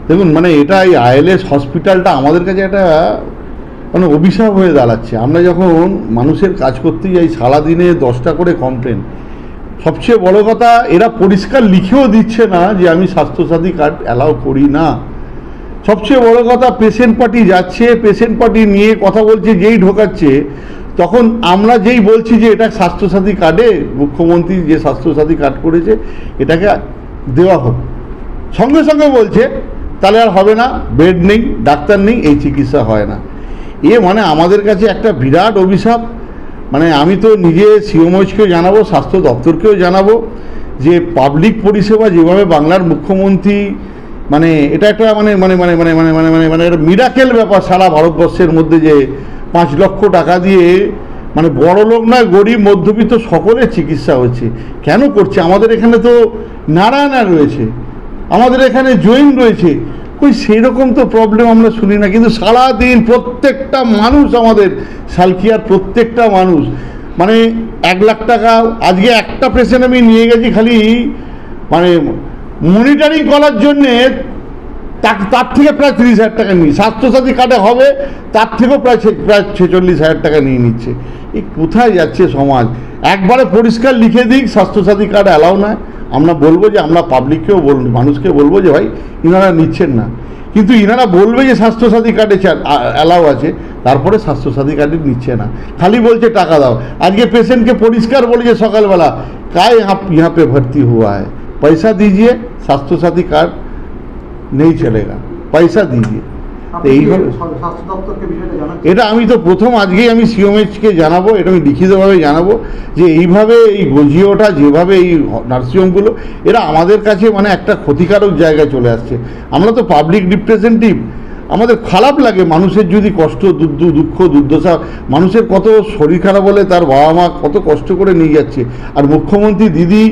দেখুন মানে এটা এই আইএলএস হসপিটালটা আমাদের কাছে একটা মানে অভিশাপ হয়ে দাঁড়াচ্ছে। আমরা যখন মানুষের কাজ করতে যাই সারাদিনে 10টা করে কমপ্লেন, সবচেয়ে বড় কথা এরা পরিষ্কার লিখেও দিচ্ছে না যে আমি স্বাস্থ্যসাথী কার্ড অ্যালাউ করি না। সবচেয়ে বড় কথা পেশেন্ট পার্টি যাচ্ছে, পেশেন্ট পার্টি নিয়ে কথা বলছে, যেই ঢোকাচ্ছে তখন আমরা যেই বলছি যে এটা স্বাস্থ্যসাথী কার্ডে মুখ্যমন্ত্রী যে স্বাস্থ্যসাথী কার্ড করেছে এটাকে দেওয়া হোক, সঙ্গে সঙ্গে বলছে তাহলে আর হবে না, বেড নেই, ডাক্তার নেই, এই চিকিৎসা হয় না। মানে আমাদের কাছে একটা বিরাট অভিশাপ। মানে আমি তো নিজে সিওমএইচকেও জানাবো, স্বাস্থ্য দপ্তরকেও জানাবো যে পাবলিক পরিষেবা যেভাবে বাংলার মুখ্যমন্ত্রী মানে এটা একটা মানে মানে মানে মানে মানে মানে মানে মানে একটা মিরাকেল ব্যাপার সারা ভারতবর্ষের মধ্যে যে 5 লক্ষ টাকা দিয়ে মানে বড় লোক নয় গরিব মধ্যবিত্ত সকলের চিকিৎসা হচ্ছে। কেন করছে? আমাদের এখানে তো নারায়ণা রয়েছে, আমাদের এখানে জৈন রয়েছে, কই সেই রকম তো প্রবলেম আমরা শুনি না। কিন্তু সারাদিন প্রত্যেকটা মানুষ, আমাদের সালকিয়ার প্রত্যেকটা মানুষ মানে 1 লাখ টাকা, আজকে একটা পেশেন্ট আমি নিয়ে গেছি খালি মানে মনিটরিং করার জন্যে তার থেকে প্রায় 30,000 টাকা নিই। স্বাস্থ্যসাথী কার্ডে হবে তার থেকেও প্রায় 46,000 টাকা নিয়ে নিচ্ছে। এই কোথায় যাচ্ছে সমাজ? একবারে পরিষ্কার লিখে দিক স্বাস্থ্যসাথী কার্ড অ্যালাউ নয়। আমরা বলবো যে আমরা পাবলিককেও বলবো, মানুষকে বলবো যে ভাই ইনারা নিচ্ছেন না, কিন্তু ইনারা বলবে যে স্বাস্থ্যসাথী কার্ডে অ্যালাউ আছে, তারপরে স্বাস্থ্যসাথী কার্ডে নিচ্ছে না, খালি বলছে টাকা দাও। আজকে পেশেন্টকে পরিষ্কার বলেছে সকালবেলা, কায় आप यहाँ पे भर्ती हुआ है, पैसा दीजिए, स्वास्थ्य कार्ड नहीं चलेगा, पैसा दीजिए। এইভাবে এটা আমি তো প্রথম আজকেই আমি সিওমএইচকে জানাবো, এটা আমি লিখিতভাবে জানাবো যে এইভাবে এই গজিওটা যেভাবে এই নার্সিংহোমগুলো এরা আমাদের কাছে মানে একটা ক্ষতিকারক জায়গায় চলে আসছে। আমরা তো পাবলিক রিপ্রেজেন্টেটিভ, আমাদের খারাপ লাগে মানুষের যদি কষ্ট দুঃখ দুর্দশা, মানুষের কত শরীর খারাপ হলে তার বাবা মা কত কষ্ট করে নিয়ে যাচ্ছে। আর মুখ্যমন্ত্রী দিদি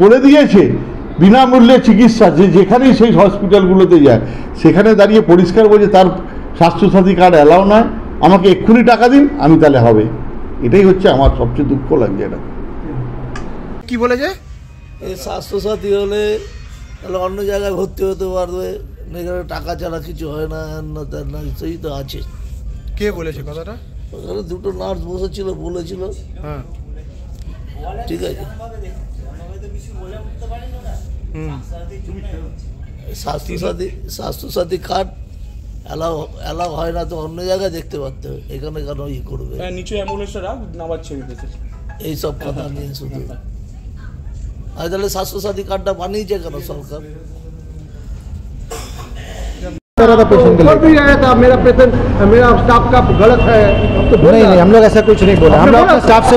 করে দিয়েছে বিনামূল্যে চিকিৎসা, যেখানেই সেই হসপিটালগুলোতে যায় সেখানে দাঁড়িয়ে পরিষ্কার বলছে তার স্বাস্থ্যসাথী কার্ড অ্যালাউ নয়, আমাকে এক্ষুনি টাকা দিন, আমি তাহলে হবে। এটাই হচ্ছে আমার সবচেয়ে দুঃখ লাগছে। এটা কি বলেছে? এই স্বাস্থ্যসাথী হলে তাহলে অন্য জায়গায় ভর্তি হতে পারবে, এখানে টাকা ছাড়া কিছু হয় না, না সেই তো আছে। কে বলেছে কথাটা? ওখানে 2টো নার্স বসেছিল, বলেছিল। হ্যাঁ ঠিক আছে, স্বাস্থ্যসাথী কার্ড অ্যালাউ হয় না তো অন্য জায়গায় দেখতে পারতে হবে, এখানে কেন করবে? নিচে অ্যাম্বুলেন্সটা রাখ, নামাজ ছেড়ে দিয়েছে, এইসব কথা নিয়ে শুধু। আর তাহলে স্বাস্থ্যসাথী কার্ডটা বানিয়েছে কেন সরকার? मेरा पेशेंट मेरा स्टाफ का गलत है तो नहीं, हम लोग ऐसा कुछ नहीं बोला। हम लोग अपने स्टाफ से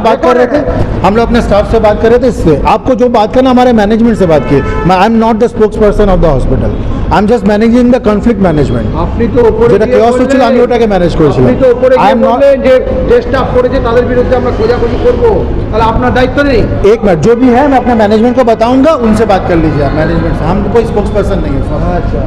बात कर रहे थे, इसलिए आपको जो बात करना हमारे मैनेजमेंट से बात की। I am not the spokes person of the hospital, I am just managing the conflict management. আপনি তো উপরে যেটা কিওস হচ্ছিল আমি ওটাকে ম্যানেজ করেছিলাম। আপনি তো উপরে আই এম নট যে স্টাফ করেছে তাদের বিরুদ্ধে আমরা খোঁজাখুঁজি করব, তাহলে আপনার দায়িত্ব নেই? एक मिनट, जो भी है मैं अपने मैनेजमेंट को बताऊंगा, उनसे बात कर लीजिए आप मैनेजमेंट से, हम कोई स्पोक्स पर्सन नहीं है। अच्छा